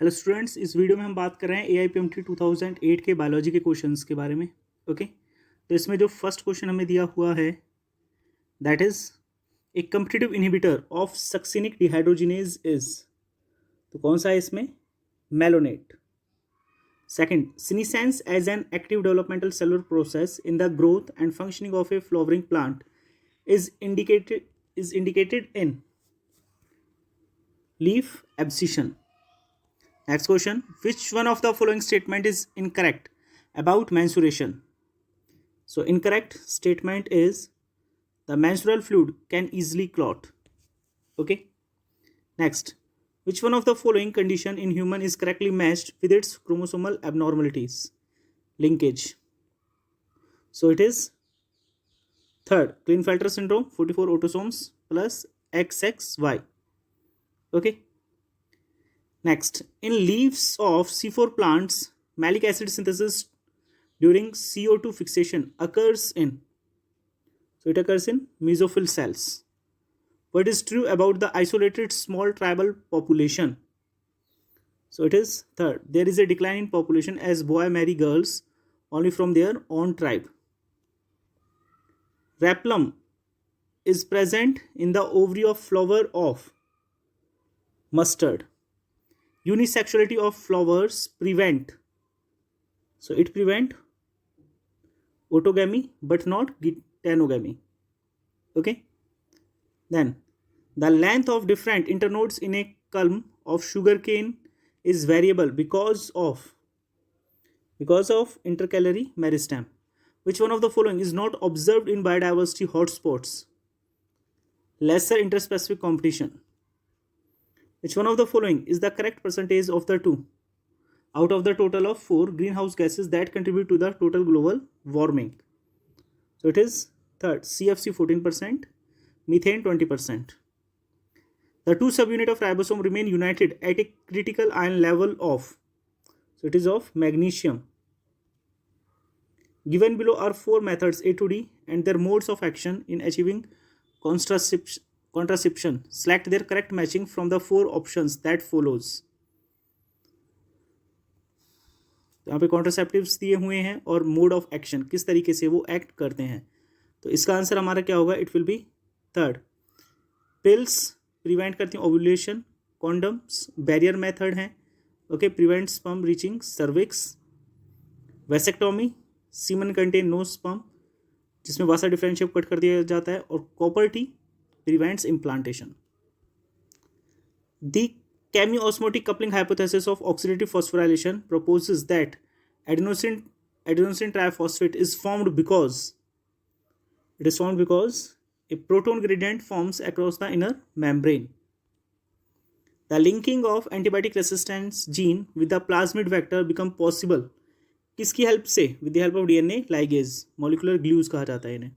Hello students, इस video में हम बात कर रहे हैं AIPMT 2008 के बायोलॉजी के क्वेश्चंस के बारे में। ओके, तो इसमें जो फर्स्ट क्वेश्चन हमें दिया हुआ है that is a competitive inhibitor of succinic dehydrogenase is, तो कौन सा है इसमें? Malonate. Second, senescence as an active developmental cellular process in the growth and functioning of a flowering plant is indicated in leaf abscission. Next question, which one of the following statement is incorrect about menstruation? So incorrect statement is the menstrual fluid can easily clot. Okay. Next, which one of the following condition in human is correctly matched with its chromosomal abnormalities? Linkage. So it is third, Klinefelter syndrome, 44 autosomes plus XXY. Okay. Next, in leaves of C4 plants, malic acid synthesis during CO2 fixation occurs in, so it occurs in mesophyll cells. What is true about the isolated small tribal population? So it is third, there is a decline in population as boys marry girls only from their own tribe. Raplum is present in the ovary of flower of mustard. Unisexuality of flowers prevent, so it prevent autogamy but not geitonogamy. Okay. Then the length of different internodes in a culm of sugarcane is variable because of intercalary meristem. Which one of the following is not observed in biodiversity hotspots? Lesser interspecific competition. Which one of the following is the correct percentage of the two out of the total of 4 greenhouse gases that contribute to the total global warming? So it is third, CFC 14%, methane 20%. The two subunits of ribosome remain united at a critical ion level of, so it is of magnesium. Given below are 4 methods A to D and their modes of action in achieving contraception. Select their correct matching from the 4 options that follows. तो यहाँ पे contraceptives दिए हुए हैं और mode of action किस तरीके से वो एक्ट करते हैं। तो इसका आंसर हमारा क्या होगा? It will be third, pills prevent करती हैं ओव्यूलेशन, कॉन्डम्स बैरियर मेथड हैं, okay, prevent sperm reaching cervix, vasectomy semen contain no sperm जिसमें वासा डिफरेंशिएट कट कर दिया जाता है, और copper T prevents implantation. The chemiosmotic coupling hypothesis of oxidative phosphorylation proposes that adenosine triphosphate is formed because a proton gradient forms across the inner membrane. The linking of antibiotic resistance gene with the plasmid vector become possible किसकी help से? With the help of DNA ligase, molecular glues कहा जाता है इन्हें.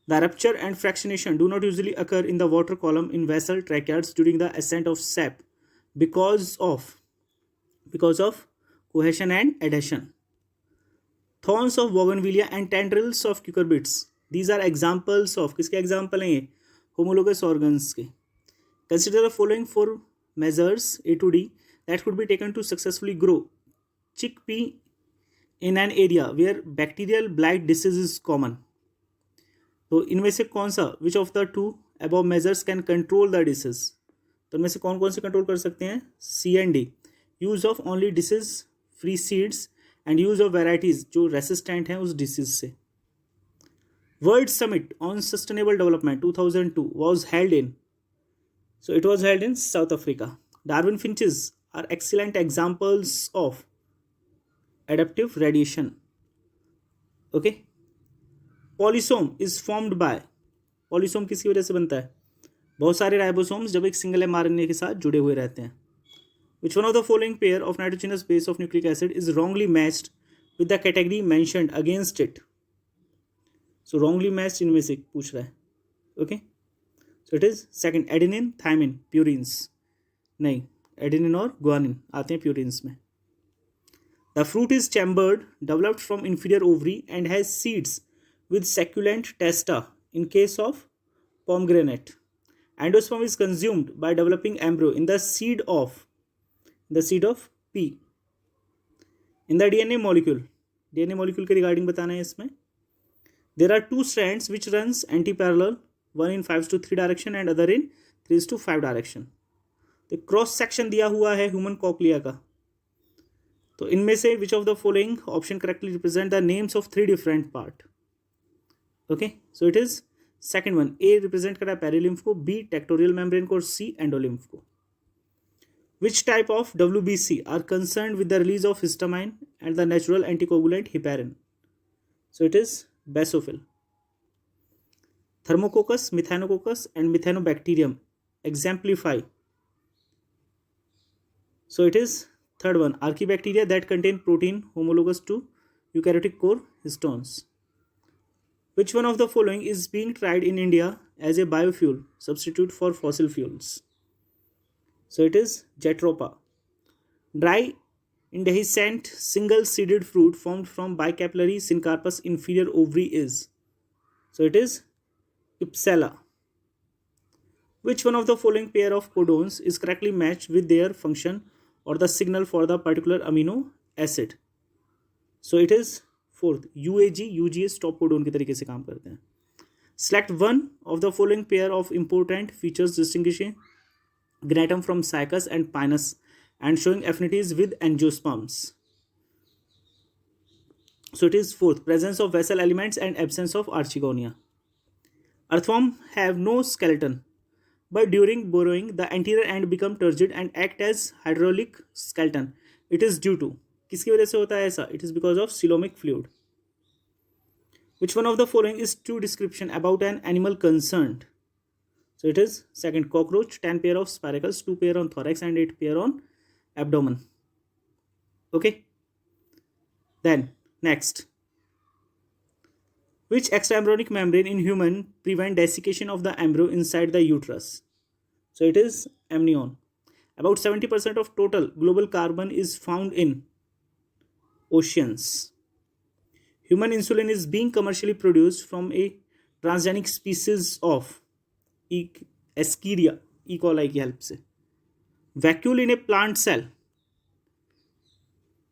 The rupture and fractionation do not usually occur in the water column in vessel tracheids during the ascent of sap because of cohesion and adhesion. Thorns of bougainvillea and tendrils of cucurbits, these are examples of, किसके example हैं ये? Homologous organs के. Consider the following 4 measures A to D that could be taken to successfully grow chickpea in an area where bacterial blight disease is common. तो इनमें से कौन सा, विच of the two above measures can control the disease? तो इनमें से कौन कौन से कंट्रोल कर सकते हैं? C and D, use of only disease free seeds and use of varieties जो रेसिस्टेंट हैं उस डिसीज से. World summit on sustainable development 2002 was held in, so it was held in South Africa. Darwin finches are excellent examples of adaptive radiation. Okay. Polysome is formed by, polysome किसकी वजह से बनता है? बहुत सारे राइबोसोम्स जब एक सिंगल एमआरएनए के साथ जुड़े हुए रहते हैं. Which one of the following pair of nitrogenous base of nucleic acid is wrongly matched with the category mentioned against it? So wrongly matched इनमें से पूछ रहा है. Okay, so it is second, adenine thymine purines. नहीं, adenine और guanine आते हैं purines में. The fruit is chambered, developed from inferior ovary and has seeds with succulent testa in case of pomegranate. Endosperm is consumed by developing embryo in the seed of the seed of pea. In the DNA molecule के regarding बताना है इसमें. There are two strands which runs anti parallel, one in 5:3 direction and other in 3:5 direction. तो cross section दिया हुआ है human cochlea का. तो इनमें से which of the following option correctly represent the names of 3 different part. Okay, so it is second one. A represent कर रहा है पेरिलिम्फ को, बी टेक्टोरियल मेम्ब्रेन को और सी एंडोलिम्फ को. Which type of WBC are concerned with the release of histamine and the natural anticoagulant heparin? So it is basophil. Thermococcus, Methanococcus and Methanobacterium exemplify. So it is third one. Archaebacteria that contain protein homologous to eukaryotic core histones. Which one of the following is being tried in India as a biofuel substitute for fossil fuels? So it is Jatropha. Dry indehiscent single-seeded fruit formed from bicapillary syncarpous inferior ovary is. So it is Ipsella. Which one of the following pair of codons is correctly matched with their function or the signal for the particular amino acid? So it is fourth. UAG, UGA stop codon के तरीके से काम करते हैं. Select one of the following pair of important features distinguishing Gnatum from Cycas and Pinus and showing affinities with angiosperms. So it is fourth. Presence of vessel elements and absence of archegonia. Earthworm have no skeleton, but during burrowing the anterior end become turgid and act as hydraulic skeleton. It is due to, किसकी वजह से होता है ऐसा? It is because of coelomic fluid. Which one of the following is true description about an animal concerned? So it is second. Cockroach, 10 pair of spiracles, 2 pair on thorax and 8 pair on abdomen. Okay. Then next. Which extraembryonic membrane in human prevent desiccation of the embryo inside the uterus? So it is amnion. About 70% of total global carbon is found in oceans. Human insulin is being commercially produced from a transgenic species of Escherichia E. coli की help से. Vacuole in a plant cell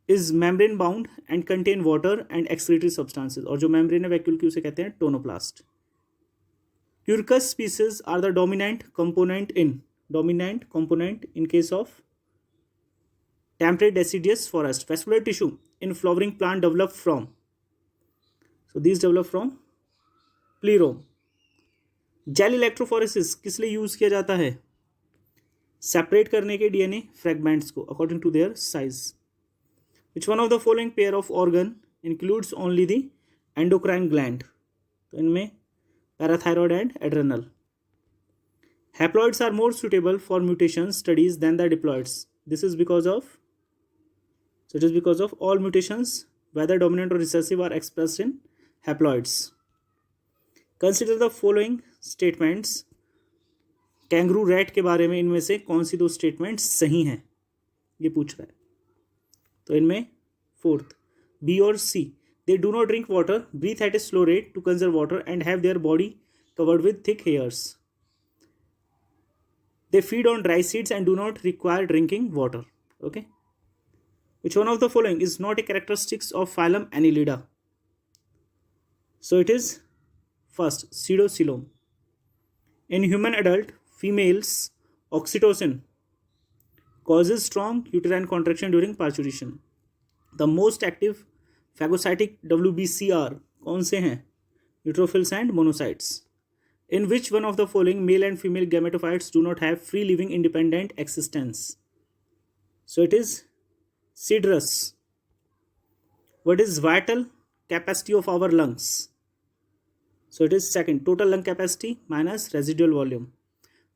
is membrane bound and contain water and excretory substances. और जो membrane है vacuole की उसे कहते हैं tonoplast. Quercus species are the dominant component in case of temperate deciduous forest. Vascular tissue in flowering plant develop from. So these develop from plerome. Gel electrophoresis किस लिए use किया जाता है? सेपरेट करने के डीएनए फ्रेगमेंट्स को according to their size. Which one of the following pair of organ includes only the endocrine gland? तो इनमें parathyroid and adrenal. Haploids are more suitable for mutation studies than the diploids. This is because of all mutations whether dominant और recessive are expressed in haploids. Consider the following statements. Kangaroo rat के बारे में इनमें से कौन सी 2 statements सही हैं, ये पूछ रहा है. तो इनमें फोर्थ बी और C. They do not drink water, breathe at a slow rate to conserve water and have their body covered with thick hairs. They feed on dry seeds and do not require drinking water. Okay. Which one of the following is not a characteristics of phylum annelida? So it is first pseudocoelom. In human adult females, oxytocin causes strong uterine contraction during parturition. The most active phagocytic WBC are कौन से हैं? Neutrophils and monocytes. In which one of the following male and female gametophytes do not have free living independent existence? So it is Cedrus. What is vital capacity of our lungs? So it is second. Total lung capacity minus residual volume.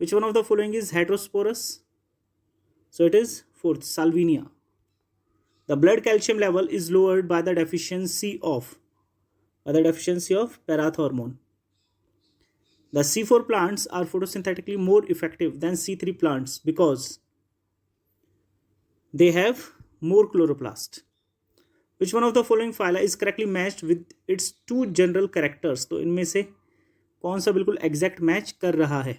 Which one of the following is heterosporous? So it is fourth. Salvinia. The blood calcium level is lowered by the deficiency of parath hormone. The C4 plants are photosynthetically more effective than C3 plants because they have more chloroplast. Which one of the following phyla is correctly matched with its 2 general characters? तो इनमें से कौन सा बिल्कुल exact match कर रहा है?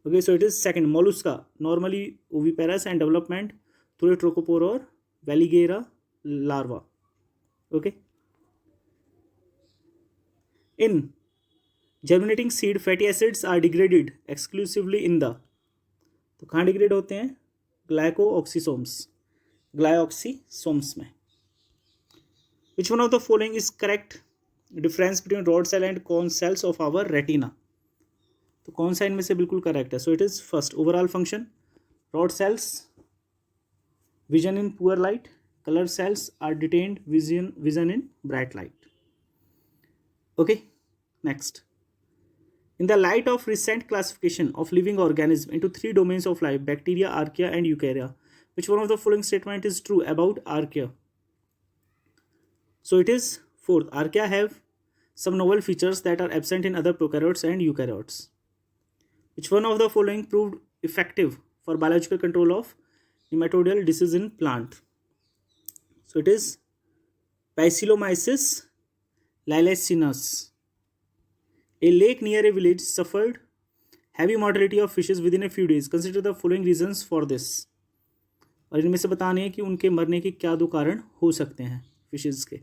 Okay, so it is second. Mollusca, normally oviparous and development through trochophore और veliger larva. Okay. In germinating seed, fatty acids are degraded exclusively in the, तो कहाँ डिग्रेड होते हैं? ग्लाइओक्सीसोम्स में. Which one of the following is correct? Difference between rod cell and cone cells of our retina. तो कौन सा इनमें से बिल्कुल करेक्ट है? सो it is first overall function. Rod sales vision in poor light, color cells are detained vision in bright light. Okay, next. In the light of recent classification of living organisms into three domains of life, bacteria, archaea and eukarya, which one of the following statement is true about archaea? So it is fourth. Archaea have some novel features that are absent in other prokaryotes and eukaryotes. Which one of the following proved effective for biological control of nematodial disease in plant? So it is Bacillomyces liliaceus. A lake near a village suffered heavy mortality of fishes within a few days. Consider the following reasons for this. और इनमें से बताने हैं कि उनके मरने के क्या दो कारण हो सकते हैं फिशेज के.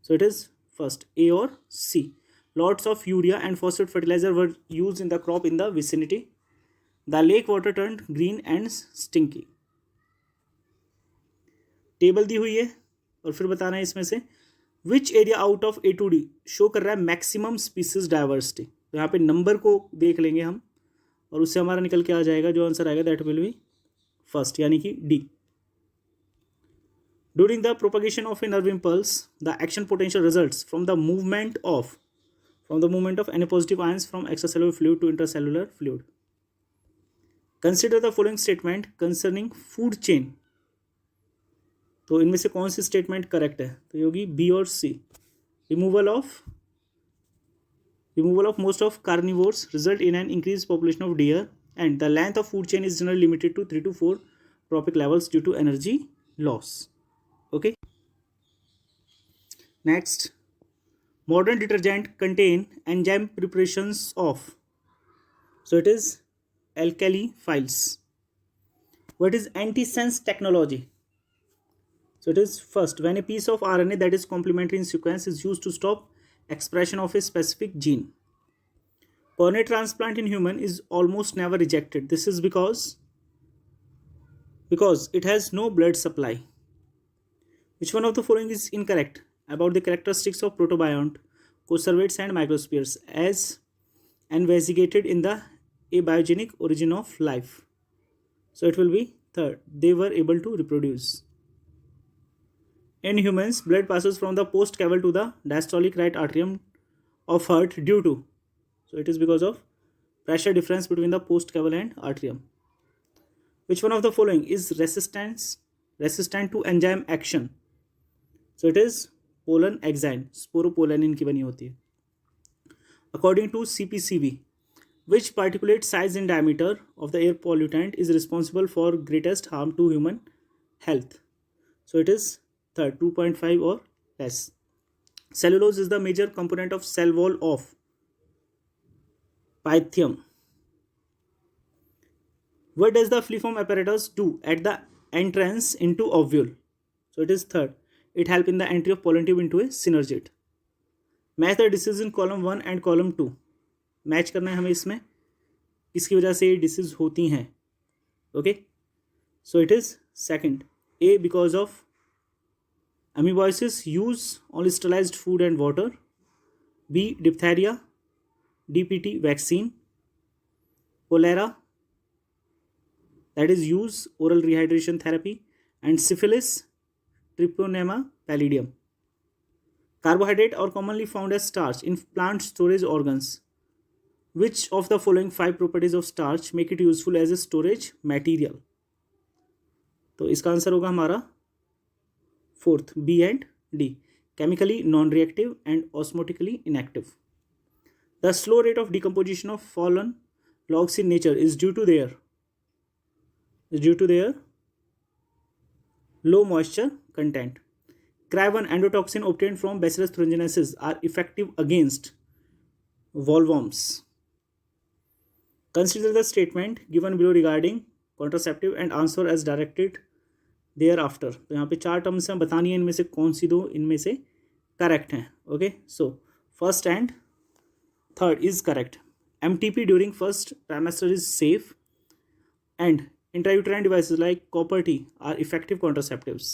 So it is first A or C. Lots of urea and phosphate fertilizer were used in the crop in the vicinity. The lake water turned green and stinky. Table दी हुई है और फिर बताना है इसमें से which area out of A to D show कर रहा है मैक्सिमम स्पीसीज डाइवर्सिटी. तो यहाँ पे नंबर को देख लेंगे हम और उससे हमारा निकल के आ जाएगा जो आंसर आएगा दैट विल बी फर्स्ट यानी कि D. During the propagation of a nerve impulse, the action potential results from the movement of Na positive ions from extracellular fluid to intracellular fluid. Consider the following statement concerning food chain. तो इनमें से कौन सी statement correct है? तो ये होगी B और C. Removal of most of carnivores result in an increase population of deer and the length of food chain is generally limited to 3 to 4 trophic levels due to energy loss. Okay. Next, modern detergent contain enzyme preparations of. So it is alkali files. What is antisense technology? So it is first when a piece of RNA that is complementary in sequence is used to stop expression of a specific gene. Cornea transplant in human is almost never rejected. This is because it has no blood supply. Which one of the following is incorrect about the characteristics of protobiont, conservates and microspheres as investigated in the abiogenic origin of life? So it will be third. They were able to reproduce. In humans, blood passes from the postcaval to the diastolic right atrium of heart due to. So it is because of pressure difference between the postcaval and atrium. Which one of the following is resistant to enzyme action? So it is pollen exine. Sporopollen इनकी बनी होती है. According to CPCB, which particulate size and diameter of the air pollutant is responsible for greatest harm to human health? So it is third, 2.5 or less. Cellulose is the major component of cell wall of Pythium. What does the filiform apparatus do at the entrance into ovule? So it is third. It helps in the entry of pollen tube into a synergid. Match the disease in column 1 and column 2. Match करना है हमें इसमें इसकी वजह से ये disease होती हैं. Okay, so it is second A because of amoeboisis use only sterilized food and water. B, diphtheria, DPT vaccine. Cholera, that is use oral rehydration therapy. And syphilis, Treponema pallidum. Carbohydrate are commonly found as starch in plant storage organs. Which of the following 5 properties of starch make it useful as a storage material? तो इसका answer होगा हमारा fourth, B and D. Chemically non-reactive and osmotically inactive. The slow rate of decomposition of fallen logs in nature is due to their low moisture content. Cry1 endotoxin obtained from Bacillus thuringiensis are effective against bollworms. Consider the statement given below regarding contraceptive and answer as directed thereafter. तो यहाँ पे 4 terms हैं, बतानी है इनमें से कौन सी दो इनमें से करेक्ट हैं। Okay, so first and third is correct. MTP during first trimester is safe, and intrauterine devices like copper T are effective contraceptives.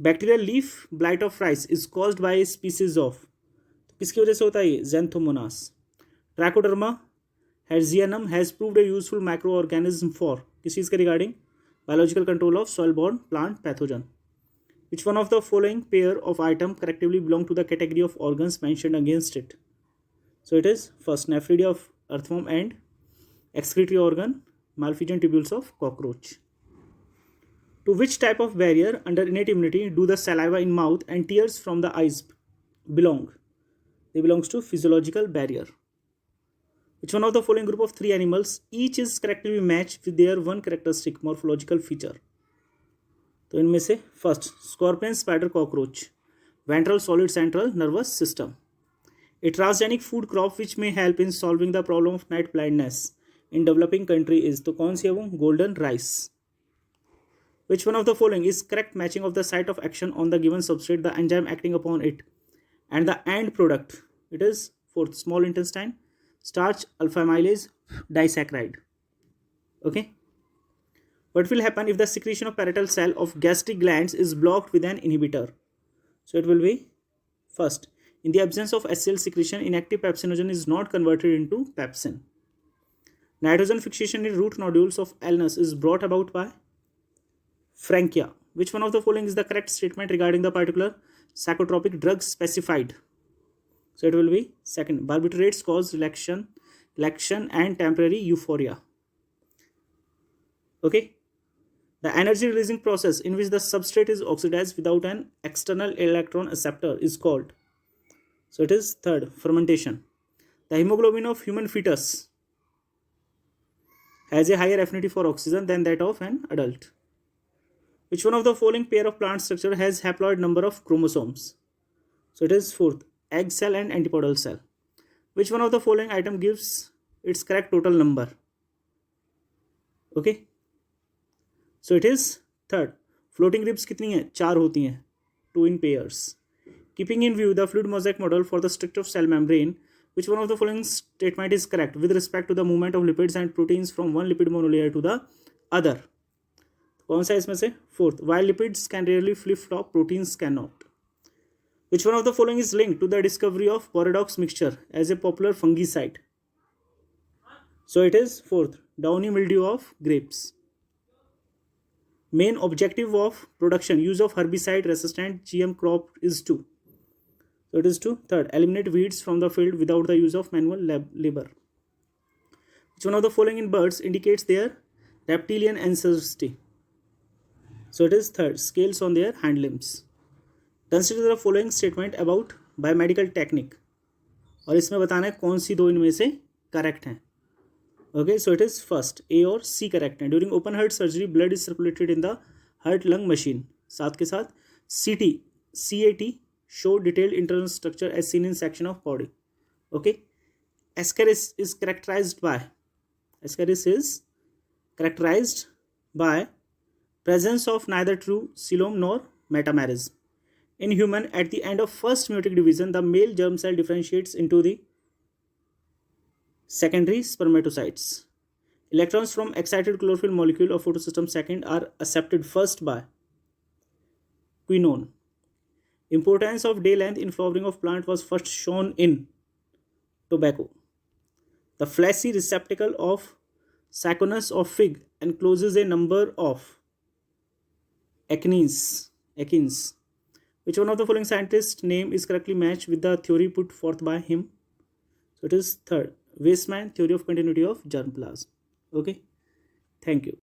Bacterial leaf blight of rice is caused by a species of, किसकी वजह से होता है ये? Xanthomonas. Trichoderma hertzianum has proved a useful microorganism for, किस चीज़ के regarding? Biological control of soil-borne plant pathogen. Which one of the following pair of item collectively belong to the category of organs mentioned against it? So it is first nephridia of earthworm and excretory organ, malpighian tubules of cockroach. To which type of barrier under innate immunity do the saliva in mouth and tears from the eyes belong? They belongs to physiological barrier. Which one of the following group of 3 animals each is correctly matched with their one characteristic morphological feature? तो इनमें से first scorpion, spider, cockroach. Ventral solid central nervous system. A transgenic food crop which may help in solving the problem of night blindness in developing country is, तो कौन सी है वो? Golden rice. Which one of the following is correct matching of the site of action on the given substrate, the enzyme acting upon it, and the end product? It is fourth, small intestine, starch, alpha amylase, disaccharide. Okay. What will happen if the secretion of parietal cell of gastric glands is blocked with an inhibitor? So it will be first, in the absence of HCl secretion, inactive pepsinogen is not converted into pepsin. Nitrogen fixation in root nodules of Alanus is brought about by Frankia. Which one of the following is the correct statement regarding the particular psychotropic drug specified? So it will be second, barbiturates cause relaxation and temporary euphoria. Okay. The energy releasing process in which the substrate is oxidized without an external electron acceptor is called. So it is third, fermentation. The hemoglobin of human fetus has a higher affinity for oxygen than that of an adult. Which one of the following pair of plant structure has haploid number of chromosomes? So it is fourth, egg cell and antipodal cell. Which one of the following item gives its correct total number? Okay. So it is third, floating ribs कितनी है? 4 होती हैं, 2 in pairs. Keeping in view the fluid mosaic model for the structure of cell membrane, which one of the following statement is correct with respect to the movement of lipids and proteins from one lipid monolayer to the other? कौन सा इसमें से? Fourth, while lipids can rarely flip-flop, proteins cannot. Which one of the following is linked to the discovery of Boradox mixture as a popular fungicide? So it is fourth, downy mildew of grapes. Main objective of production use of herbicide resistant GM crop is to. So it is to third, eliminate weeds from the field without the use of manual labor. Which one of the following in birds indicates their reptilian ancestry? So it is third, scales on their hind limbs. Consider the following statement about biomedical technique. और इसमें बताना है कौन सी दो इनमें से correct हैं. Okay, so it is first, A और C correct हैं. During open heart surgery, blood is circulated in the heart lung machine. साथ के साथ CAT show detailed internal structure as seen in section of body. Okay, Ascaris is characterized by presence of neither true coelom nor metamerism. In human, at the end of first meiotic division, the male germ cell differentiates into the secondary spermatocytes. Electrons from excited chlorophyll molecule of photosystem second are accepted first by quinone. Importance of day length in flowering of plant was first shown in tobacco. The fleshy receptacle of Sacchonus of fig encloses a number of achines. Which one of the following scientists' name is correctly matched with the theory put forth by him? So it is third, Weismann theory of continuity of germplasm. Okay, thank you.